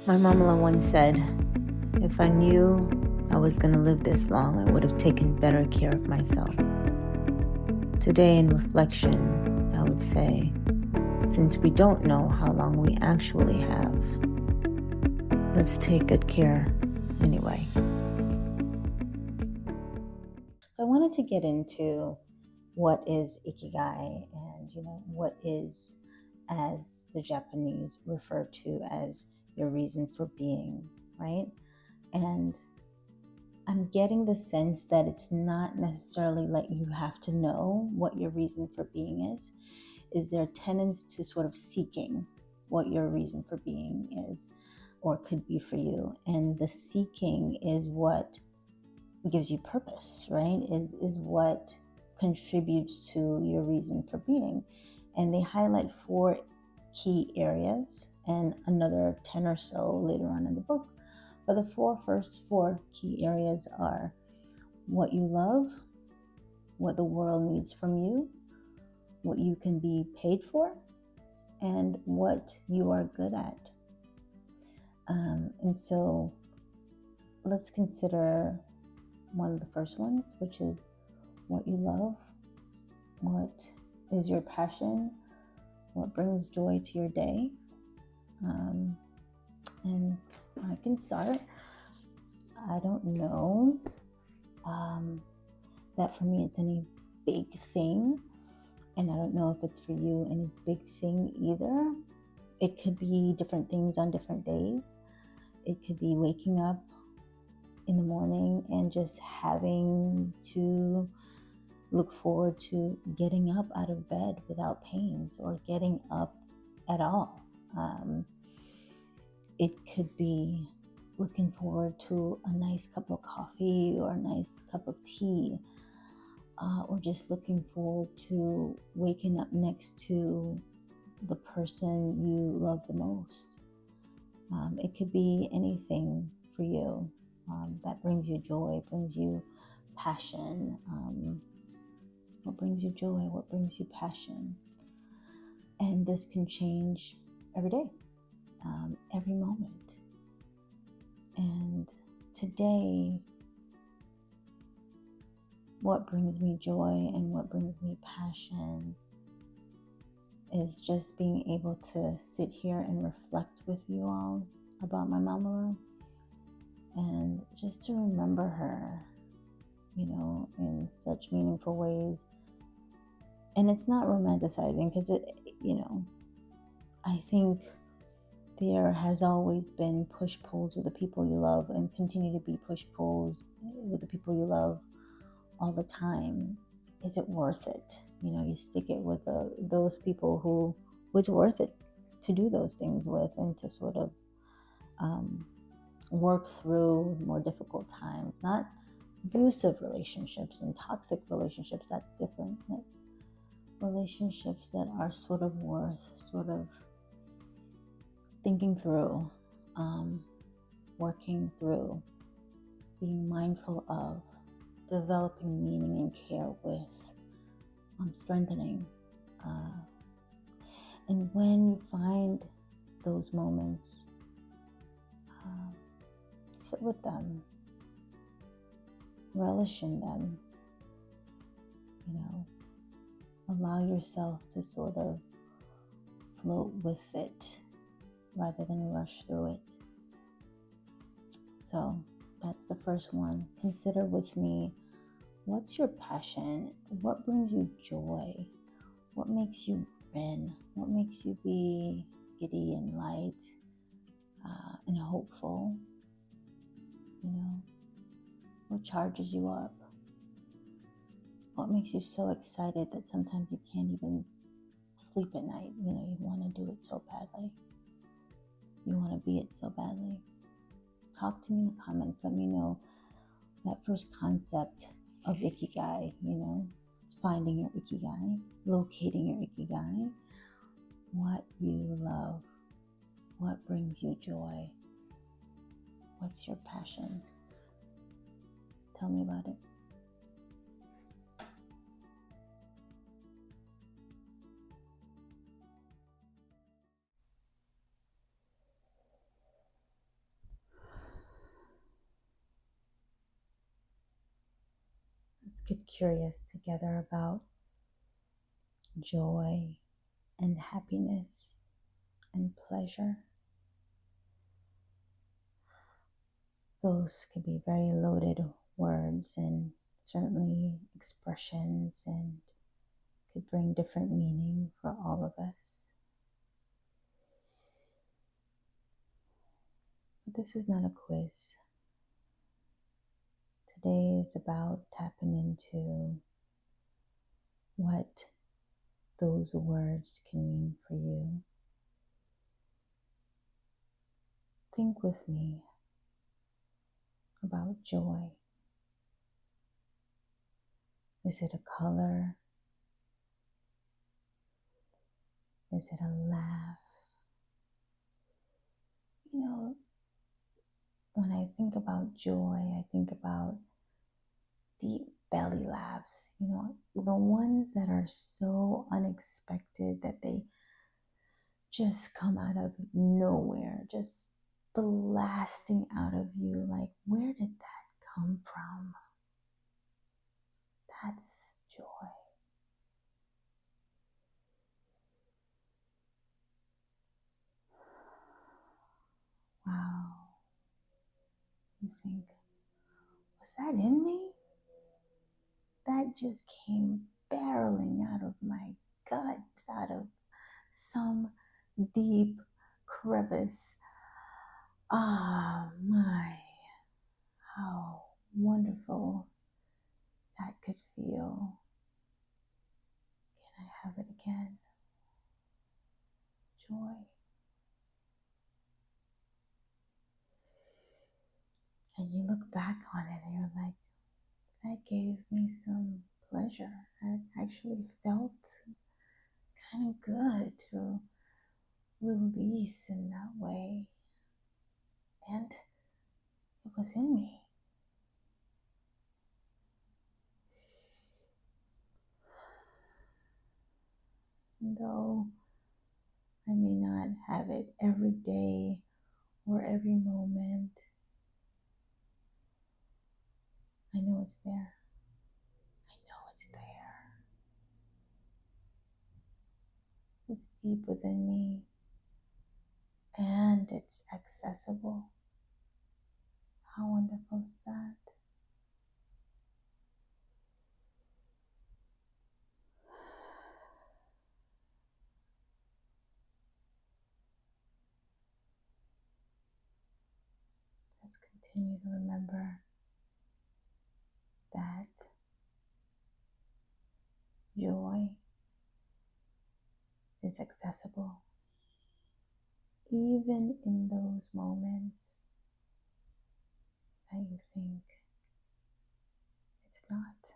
My mama once said, if I knew I was going to live this long, I would have taken better care of myself. Today, in reflection, I would say, since we don't know how long we actually have, let's take good care anyway. I wanted to get into what is Ikigai and, what is, as the Japanese refer to as your reason for being, right? And I'm getting the sense that it's not necessarily like you have to know what your reason for being is there tendency to sort of seeking what your reason for being is or could be for you. And the seeking is what gives you purpose, right? Is what contributes to your reason for being. And they highlight 4 key areas and another 10 or so later on in the book. But the first 4 key areas are what you love, what the world needs from you, what you can be paid for, and what you are good at. And so let's consider one of the first ones, which is what you love, what is your passion, what brings joy to your day. And I can start. I don't know that for me it's any big thing, and I don't know if it's for you any big thing either. It could be different things on different days. It could be waking up in the morning and just having to look forward to getting up out of bed without pains or getting up at all. It could be looking forward to a nice cup of coffee or a nice cup of tea, or just looking forward to waking up next to the person you love the most. It could be anything for you that brings you joy, brings you passion. What brings you joy? What brings you passion? And this can change every day, every moment. And today, what brings me joy and what brings me passion is just being able to sit here and reflect with you all about my mama and just to remember her, in such meaningful ways. And it's not romanticizing because I think there has always been push-pulls with the people you love and continue to be push-pulls with the people you love all the time. Is it worth it? You stick it with those people who it's worth it to do those things with and to sort of work through more difficult times. Not abusive relationships and toxic relationships, that's different. But relationships that are sort of worth thinking through, working through, being mindful of, developing meaning and care with, strengthening. And when you find those moments, sit with them, relish in them, allow yourself to sort of float with it rather than rush through it. So that's the first one. Consider with me, what's your passion? What brings you joy? What makes you grin? What makes you be giddy and light and hopeful? What charges you up? What makes you so excited that sometimes you can't even sleep at night? You want to do it so badly. You want to be it so badly. Talk to me in the comments. Let me know that first concept of Ikigai, finding your Ikigai, locating your Ikigai, what you love, what brings you joy, what's your passion. Tell me about it. Let's get curious together about joy and happiness and pleasure. Those could be very loaded words and certainly expressions, and could bring different meaning for all of us. But this is not a quiz. Today is about tapping into what those words can mean for you. Think with me about joy. Is it a color? Is it a laugh? You know, when I think about joy, I think about deep belly laughs, the ones that are so unexpected that they just come out of nowhere, just blasting out of you. Like, where did that come from? That's joy. Wow. You think, was that in me? That just came barreling out of my gut, out of some deep crevice. Ah, my, how wonderful that could feel. Can I have it again? Joy. And you look back on it and you're like, that gave me some pleasure. That actually felt kind of good to release in that way. And it was in me. And though I may not have it every day or every moment, I know it's there. I know it's there. It's deep within me, and it's accessible. How wonderful is that? Let's continue to remember that joy is accessible, even in those moments that you think it's not.